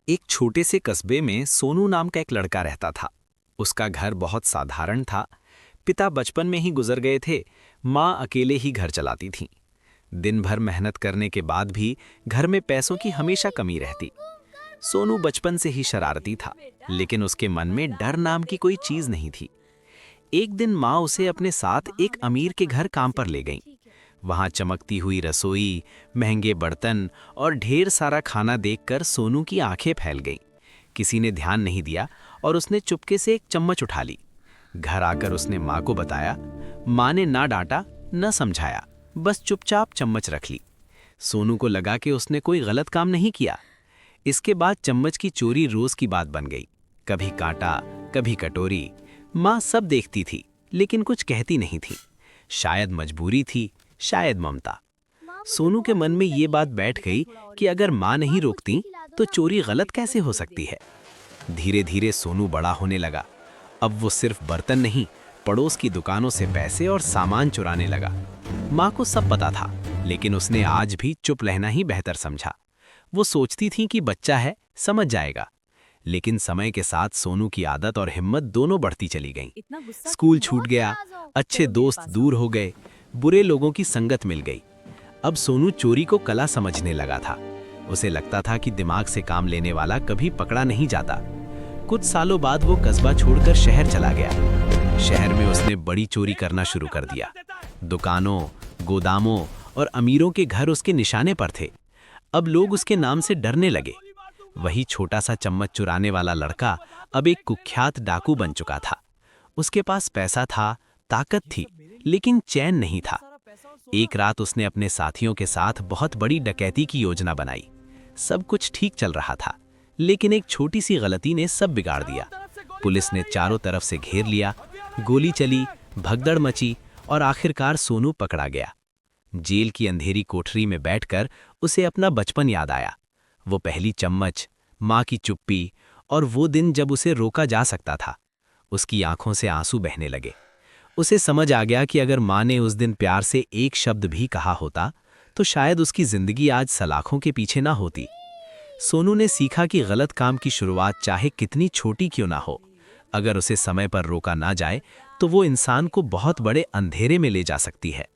एक छोटे से कस्बे में सोनू नाम का एक लड़का रहता था। उसका घर बहुत साधारण था। पिता बचपन में ही गुजर गए थे। माँ अकेले ही घर चलाती थीं। दिन भर मेहनत करने के बाद भी घर में पैसों की हमेशा कमी रहती। सोनू बचपन से ही शरारती था, लेकिन उसके मन में डर नाम की कोई चीज नहीं थी। एक दिन माँ उसे अपने साथ एक अमीर के घर काम पर ले गईं। वहां चमकती हुई रसोई, महंगे बर्तन और ढेर सारा खाना देखकर सोनू की आंखें फैल गईं। किसी ने ध्यान नहीं दिया और उसने चुपके से एक चम्मच उठा ली। घर आकर उसने माँ को बताया। माँ ने ना डांटा न समझाया, बस चुपचाप चम्मच रख ली। सोनू को लगा कि उसने कोई गलत काम नहीं किया। इसके बाद चम्मच की चोरी रोज की बात बन गई। कभी कांटा, कभी कटोरी। माँ सब देखती थी, लेकिन कुछ कहती नहीं थी। शायद मजबूरी थी, शायद ममता। सोनू के मन में ये बात बैठ गई कि अगर माँ नहीं रोकती तो चोरी गलत कैसे हो सकती है। धीरे धीरे सोनू बड़ा होने लगा। अब वो सिर्फ बर्तन नहीं, पड़ोस की दुकानों से पैसे और सामान चुराने लगा। माँ को सब पता था, लेकिन उसने आज भी चुप रहना ही बेहतर समझा। वो सोचती थी कि बच्चा है, समझ जाएगा। लेकिन समय के साथ सोनू की आदत और हिम्मत दोनों बढ़ती चली गईं। स्कूल छूट गया, अच्छे दोस्त दूर हो गए, बुरे लोगों की संगत मिल गई। अब सोनू चोरी को कला समझने लगा था। उसे लगता था कि दिमाग से काम लेने वाला कभी पकड़ा नहीं जाता। कुछ सालों बाद वो कस्बा छोड़कर शहर चला गया। शहर में उसने बड़ी चोरी करना शुरू कर दिया। दुकानों, गोदामों और अमीरों के घर उसके निशाने पर थे। अब लोग उसके नाम से डरने लगे। वही छोटा सा चम्मच चुराने वाला लड़का अब एक कुख्यात डाकू बन चुका था। उसके पास पैसा था, ताकत थी, लेकिन चैन नहीं था। एक रात उसने अपने साथियों के साथ बहुत बड़ी डकैती की योजना बनाई। सब कुछ ठीक चल रहा था, लेकिन एक छोटी सी गलती ने सब बिगाड़ दिया। पुलिस ने चारों तरफ से घेर लिया, गोली चली, भगदड़ मची और आखिरकार सोनू पकड़ा गया। जेल की अंधेरी कोठरी में बैठकर उसे अपना बचपन याद आया। वो पहली चम्मच, माँ की चुप्पी और वो दिन जब उसे रोका जा सकता था। उसकी आंखों से आंसू बहने लगे। उसे समझ आ गया कि अगर माँ ने उस दिन प्यार से एक शब्द भी कहा होता तो शायद उसकी जिंदगी आज सलाखों के पीछे ना होती। सोनू ने सीखा कि गलत काम की शुरुआत चाहे कितनी छोटी क्यों ना हो, अगर उसे समय पर रोका ना जाए तो वो इंसान को बहुत बड़े अंधेरे में ले जा सकती है।